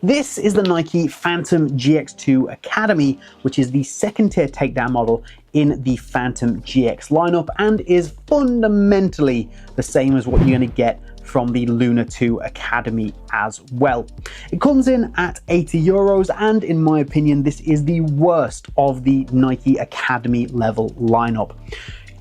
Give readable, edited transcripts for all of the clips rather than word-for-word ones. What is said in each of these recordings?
This is the Nike Phantom GX2 Academy, which is the second tier takedown model in the Phantom GX lineup and is fundamentally the same as what you're going to get from the Lunar 2 Academy as well. It comes in at €80, and in my opinion, this is the worst of the Nike Academy level lineup.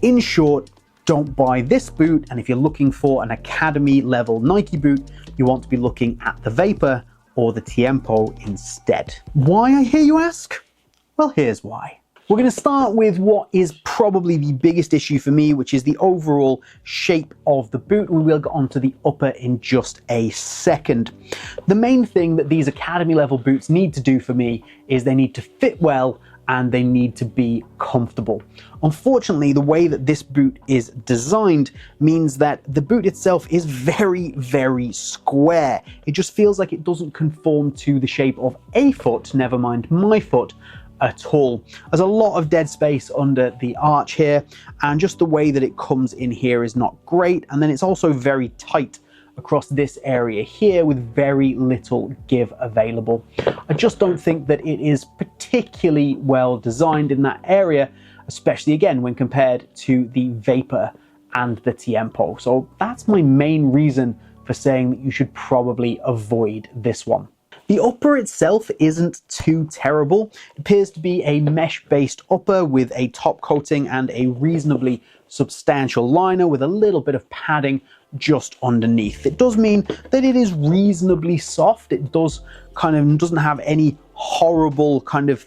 In short, don't buy this boot, and if you're looking for an Academy level Nike boot, you want to be looking at the Vapor or the Tiempo instead. Why, I hear you ask? Well, here's why. We're going to start with what is probably the biggest issue for me, which is the overall shape of the boot. We will get onto the upper in just a second. The main thing that these Academy level boots need to do for me is they need to fit well and they need to be comfortable. Unfortunately, the way that this boot is designed means that the boot itself is very, very square. It just feels like it doesn't conform to the shape of a foot, never mind my foot, at all. There's a lot of dead space under the arch here, and just the way that it comes in here is not great. And then it's also very tight across this area here with very little give available. I just don't think that it is particularly well designed in that area, especially again when compared to the Vapor and the Tiempo. So that's my main reason for saying that you should probably avoid this one. The upper itself isn't too terrible. It appears to be a mesh-based upper with a top coating and a reasonably substantial liner with a little bit of padding just underneath. It does mean that it is reasonably soft. It doesn't have any horrible kind of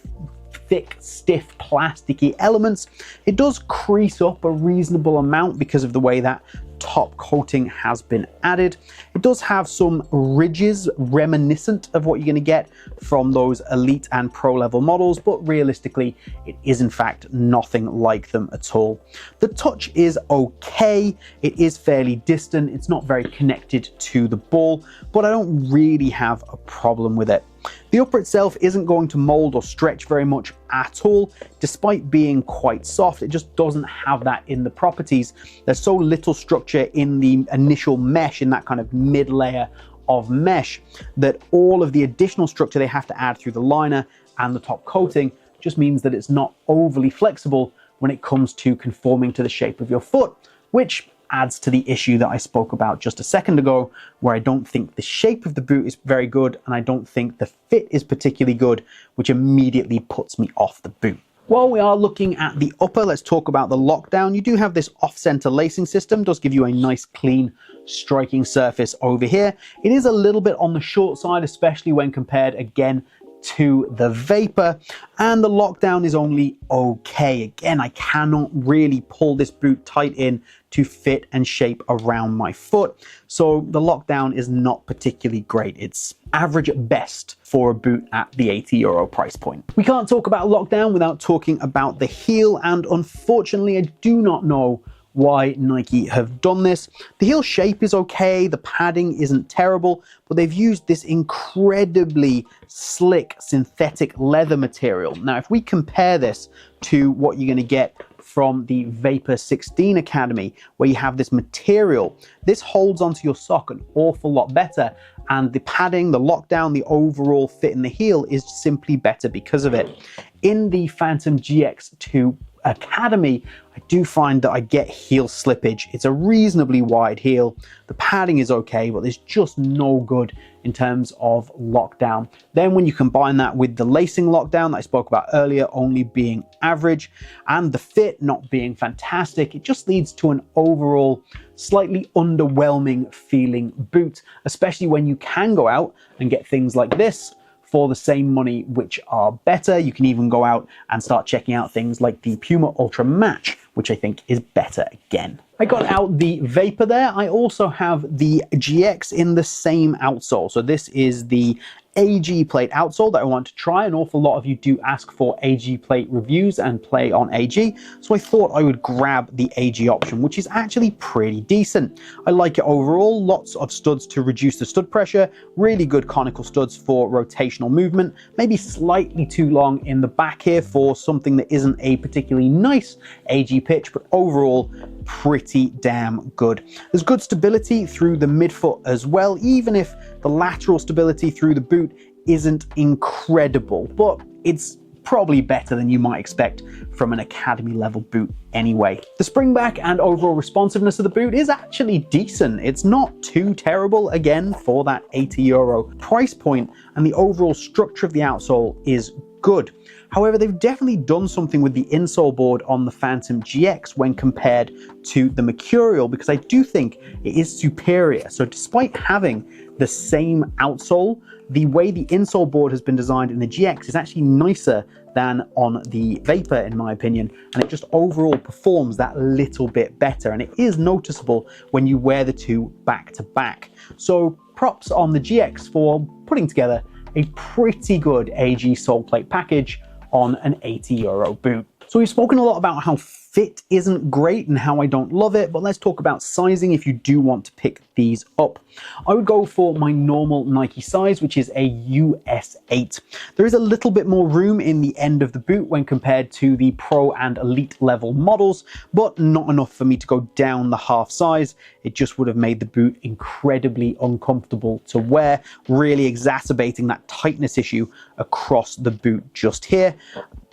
thick, stiff, plasticky elements. It does crease up a reasonable amount because of the way that top coating has been added. It does have some ridges reminiscent of what you're going to get from those elite and pro level models, but realistically it is in fact nothing like them at all. The touch is okay. It is fairly distant. It's not very connected to the ball, but I don't really have a problem with it. The upper itself isn't going to mold or stretch very much at all. Despite being quite soft, it just doesn't have that in the properties. There's so little structure in the initial mesh, in that kind of mid layer of mesh, that all of the additional structure they have to add through the liner and the top coating just means that it's not overly flexible when it comes to conforming to the shape of your foot, which adds to the issue that I spoke about just a second ago, where I don't think the shape of the boot is very good and I don't think the fit is particularly good, which immediately puts me off the boot. While we are looking at the upper, let's talk about the lockdown. You do have this off-center lacing system. It does give you a nice clean striking surface over here. It is a little bit on the short side, especially when compared again to the Vapor, and the lockdown is only okay. Again, I cannot really pull this boot tight in to fit and shape around my foot, so the lockdown is not particularly great. It's average at best for a boot at the €80 price point. We can't talk about lockdown without talking about the heel, and unfortunately I do not know why Nike have done this. The heel shape is okay, the padding isn't terrible, but they've used this incredibly slick synthetic leather material. Now, if we compare this to what you're going to get from the Vapor 16 Academy, where you have this material, this holds onto your sock an awful lot better, and the padding, the lockdown, the overall fit in the heel is simply better because of it. In the Phantom GX2 Academy, I do find that I get heel slippage. It's a reasonably wide heel. The padding is okay, but there's just no good in terms of lockdown. Then when you combine that with the lacing lockdown that I spoke about earlier only being average and the fit not being fantastic, it just leads to an overall slightly underwhelming feeling boot, especially when you can go out and get things like this for the same money, which are better. You can even go out and start checking out things like the Puma Ultra Match, which I think is better again. I got out the Vapor there. I also have the GX in the same outsole. So this is the AG plate outsole that I want to try. An awful lot of you do ask for AG plate reviews and play on AG, so I thought I would grab the AG option, which is actually pretty decent. I like it overall. Lots of studs to reduce the stud pressure, really good conical studs for rotational movement, maybe slightly too long in the back here for something that isn't a particularly nice AG pitch, but overall pretty damn good. There's good stability through the midfoot as well, even if The lateral stability through the boot isn't incredible, but it's probably better than you might expect from an Academy level boot anyway. The springback and overall responsiveness of the boot is actually decent. It's not too terrible, again, for that €80 price point, and the overall structure of the outsole is good. However, they've definitely done something with the insole board on the Phantom GX when compared to the Mercurial, because I do think it is superior. So despite having the same outsole, the way the insole board has been designed in the GX is actually nicer than on the Vapor, in my opinion, and it just overall performs that little bit better, and it is noticeable when you wear the two back to back. So props on the GX for putting together a pretty good AG sole plate package on an €80 boot. So we've spoken a lot about how fit isn't great and how I don't love it, but let's talk about sizing if you do want to pick these up. I would go for my normal Nike size, which is a US 8. There is a little bit more room in the end of the boot when compared to the Pro and Elite level models, but not enough for me to go down the half size. It just would have made the boot incredibly uncomfortable to wear, really exacerbating that tightness issue across the boot just here.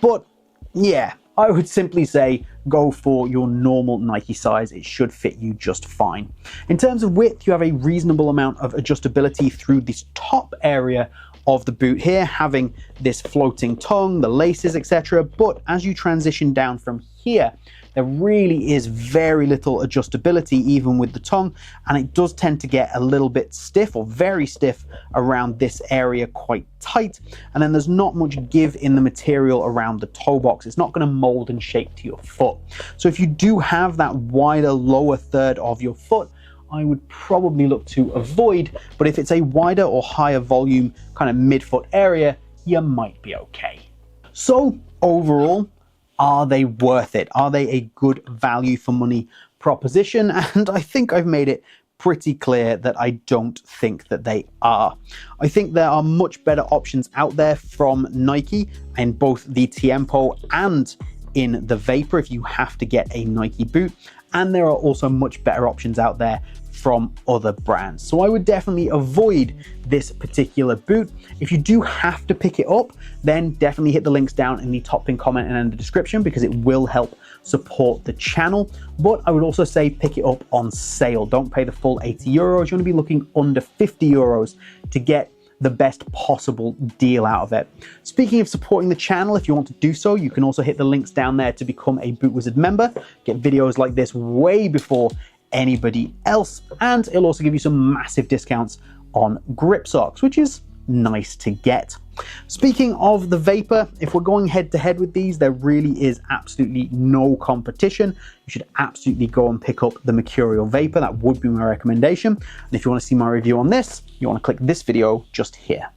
But yeah, I would simply say go for your normal Nike size. It should fit you just fine. In terms of width, you have a reasonable amount of adjustability through this top area of the boot here, having this floating tongue, the laces, etc. But as you transition down from here, there really is very little adjustability even with the tongue, and it does tend to get a little bit stiff or very stiff around this area, quite tight, and then there's not much give in the material around the toe box. It's not going to mold and shape to your foot. So if you do have that wider lower third of your foot, I would probably look to avoid, but if it's a wider or higher volume kind of midfoot area, you might be okay. So overall, are they worth it? Are they a good value for money proposition? And I think I've made it pretty clear that I don't think that they are. I think there are much better options out there from Nike in both the Tiempo and in the Vapor if you have to get a Nike boot. And there are also much better options out there from other brands. So I would definitely avoid this particular boot. If you do have to pick it up, then definitely hit the links down in the top pinned comment and in the description, because it will help support the channel. But I would also say pick it up on sale. Don't pay the full €80. You're going to be looking under €50 to get the best possible deal out of it. Speaking of supporting the channel, if you want to do so, you can also hit the links down there to become a Boot Wizard member, get videos like this way before anybody else, and it'll also give you some massive discounts on grip socks, which is nice to get. Speaking of the Vapor, if we're going head to head with these, there really is absolutely no competition. You should absolutely go and pick up the Mercurial Vapor. That would be my recommendation. And if you want to see my review on this, you want to click this video just here.